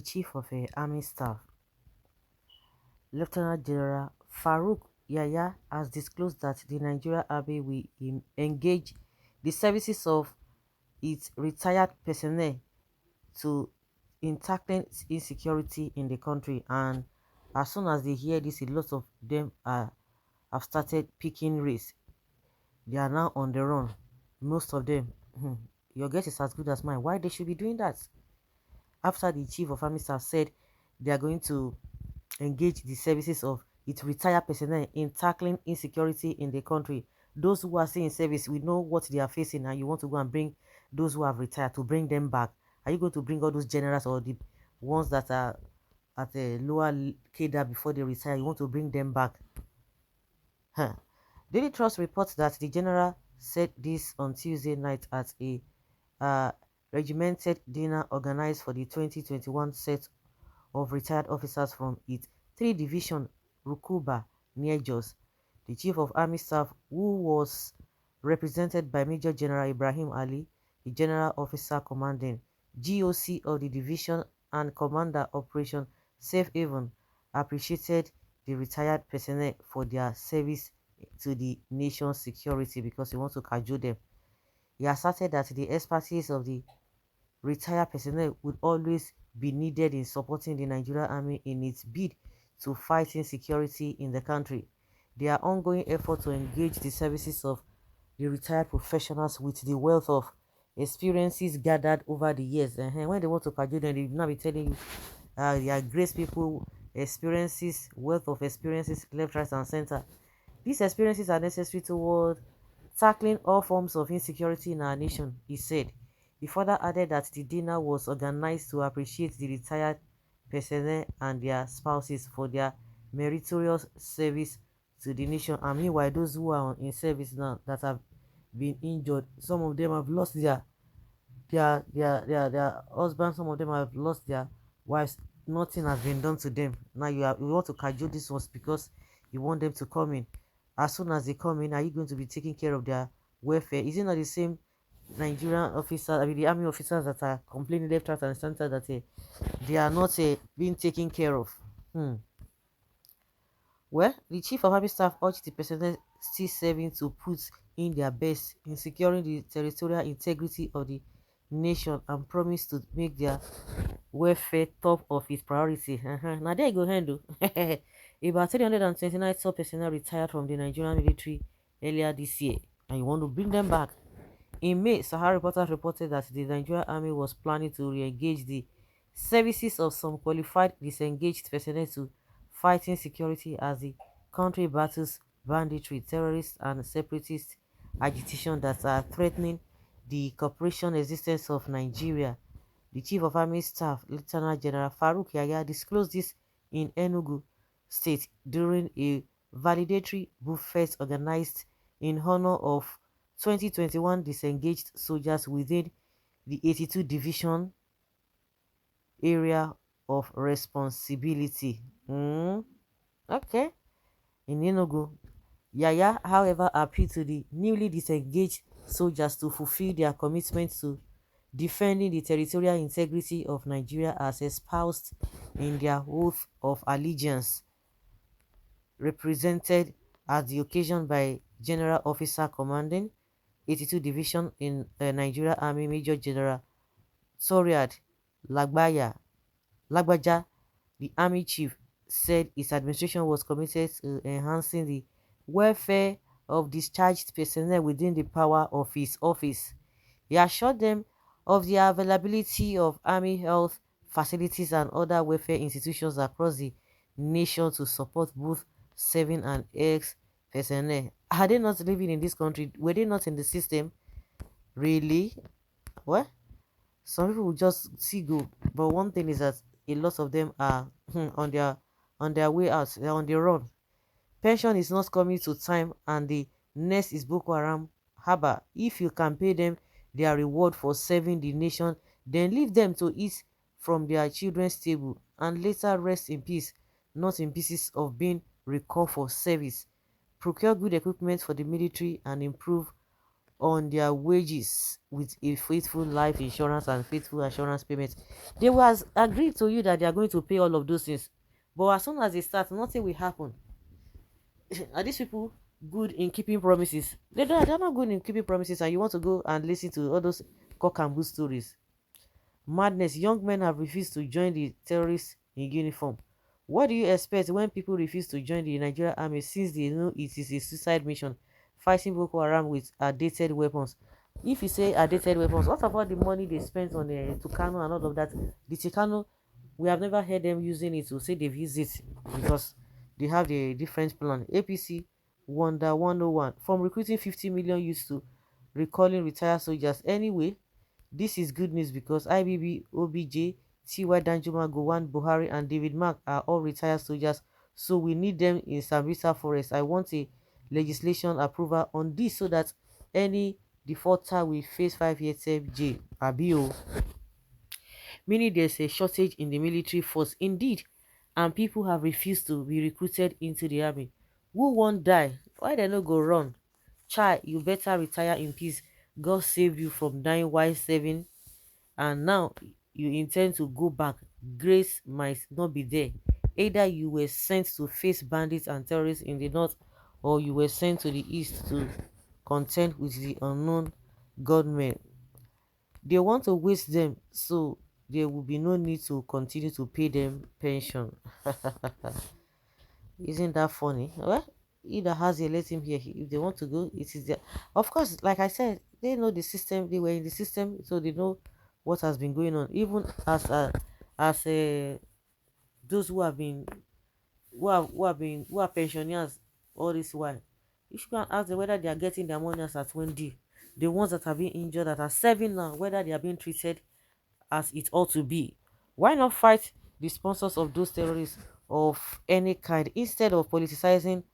The Chief of Army Staff, Lieutenant General Farouk Yahya, has disclosed that the Nigerian Army will engage the services of its retired personnel to in tackling insecurity in the country. And as soon as they hear this, a lot of them have started picking race. They are now on the run. Most of them. Your guess is as good as mine. Why they should be doing that? After the Chief of Army Staff said they are going to engage the services of its retired personnel in tackling insecurity in the country. Those who are still in service, we know what they are facing, and you want to go and bring those who have retired to bring them back. Are you going to bring all those generals or the ones that are at a lower cadre before they retire? You want to bring them back? Huh. Daily Trust reports that the general said this on Tuesday night at a regimented dinner organized for the 2021 set of retired officers from its 3 Division Rukuba near Jos. The Chief of Army Staff, who was represented by Major General Ibrahim Ali, the General Officer Commanding GOC of the division and Commander Operation Safe Haven, appreciated the retired personnel for their service to the nation's security because he wants to cajole them. He asserted that the expertise of the retired personnel would always be needed in supporting the Nigerian Army in its bid to fight insecurity in the country. Their ongoing effort to engage the services of the retired professionals with the wealth of experiences gathered over the years. When they want to cajole them, they will not be telling you they are great people, experiences, wealth of experiences, left, right, and center. These experiences are necessary toward tackling all forms of insecurity in our nation, he said. He further added that the dinner was organized to appreciate the retired personnel and their spouses for their meritorious service to the nation. And meanwhile, those who are in service now that have been injured, some of them have lost their husbands, some of them have lost their wives. Nothing has been done to them. Now you want to cajole these ones because you want them to come in. As soon as they come in, are you going to be taking care of their welfare? Is it not the same Nigerian officers, the army officers that are complaining left, right, and center that they are not being taken care of? Well, the Chief of Army Staff urged the personnel still serving to put in their best in securing the territorial integrity of the nation and promised to make their welfare top of its priority. Now there you go, handle. About 329 top personnel retired from the Nigerian military earlier this year, and you want to bring them back. In May, Sahara Reporters reported that the Nigerian Army was planning to re-engage the services of some qualified disengaged personnel to fighting security as the country battles banditry, terrorists, and separatist agitation that are threatening the cooperation existence of Nigeria. The Chief of Army Staff, Lieutenant General Farouk Yahya, disclosed this in Enugu State during a validatory buffet organized in honor of 2021 disengaged soldiers within the 82 Division area of responsibility. Okay. In Enugu, Yaya, however, appealed to the newly disengaged soldiers to fulfill their commitment to defending the territorial integrity of Nigeria as espoused in their oath of allegiance, represented at the occasion by General Officer Commanding 82 Division in Nigeria Army Major General Soriad Lagbaja. The Army Chief said his administration was committed to enhancing the welfare of discharged personnel within the power of his office. He assured them of the availability of Army health facilities and other welfare institutions across the nation to support both serving and ex-personnel. Are they not living in this country? Were they not in the system? Really? What? Some people will just see go, but one thing is that a lot of them are on their way out. They're on the run. Pension is not coming to time, and the next is Boko Haram. Haba, if you can pay them their reward for serving the nation, then leave them to eat from their children's table and later rest in peace, not in pieces of being recalled for service. Procure good equipment for the military and improve on their wages with a faithful life insurance and faithful assurance payment. They was agreed to you that they are going to pay all of those things, but as soon as they start, nothing will happen. Are these people good in keeping promises? They're not good in keeping promises, and you want to go and listen to all those cock and bull stories. Madness. Young men have refused to join the terrorists in uniform. What do you expect when people refuse to join the Nigerian army since they know it is a suicide mission fighting Boko Haram with outdated weapons? If you say outdated weapons, what about the money they spent on the Tucano and all of that? The Tucano, we have never heard them using it to say they've used it because they have the different plan. APC Wonder 101 from recruiting 50 million youths to recalling retired soldiers. Anyway, this is good news because IBB, OBJ, T.Y. Danjuma, Gowon, Buhari, and David Mark are all retired soldiers, so we need them in Sambisa Forest. I want a legislation approval on this so that any defaulter will face 5 years jail. Abio. Meaning there's a shortage in the military force indeed, and people have refused to be recruited into the army. Who won't die? Why they no go run? Chai, you better retire in peace. God saved you from dying while serving, and now you intend to go back. Grace might not be there. Either you were sent to face bandits and terrorists in the north, or you were sent to the east to contend with the unknown gunmen. They want to waste them, so there will be no need to continue to pay them pension. Isn't that funny? Well, he that has a let him here. If they want to go, it is there. Of course, like I said, they know the system. They were in the system, so they know what has been going on. Even as those who have been who are pensioners all this while, you should go and ask them whether they are getting their money as at when due. The ones that have been injured that are serving now, whether they are being treated as it ought to be. Why not fight the sponsors of those terrorists of any kind instead of politicizing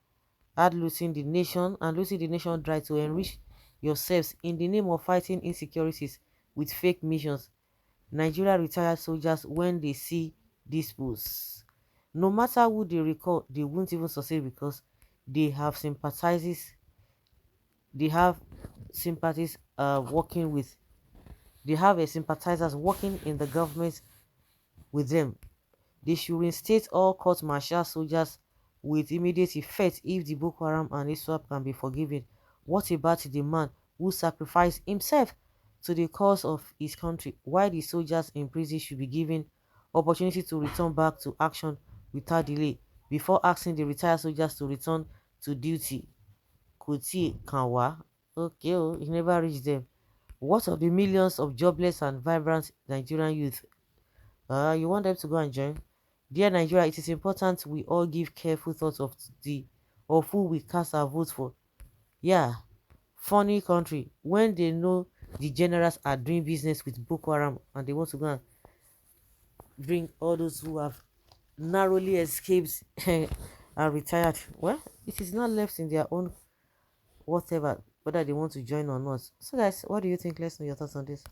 and losing the nation and losing the nation dry to enrich yourselves in the name of fighting insecurities with fake missions? Nigeria retired soldiers, when they see these posts, no matter who they recall, they won't even succeed because they have sympathizes they have sympathies working with they have a sympathizers working in the government with them. They should reinstate all court-martial soldiers with immediate effect if the Boko Haram and ISWAP can be forgiven. What about the man who sacrificed himself to the cause of his country? Why the soldiers in prison should be given opportunity to return back to action without delay before asking the retired soldiers to return to duty? Kuti Kanwa. Okay, oh, it never reached them. What of the millions of jobless and vibrant Nigerian youth? You want them to go and join? Dear Nigeria, it is important we all give careful thought of who we cast our votes for. Yeah, funny country when they know the generals are doing business with Boko Haram and they want to go and bring all those who have narrowly escaped and retired. Well, it is not left in their own whatever whether they want to join or not. So guys, what do you think? Let's know your thoughts on this.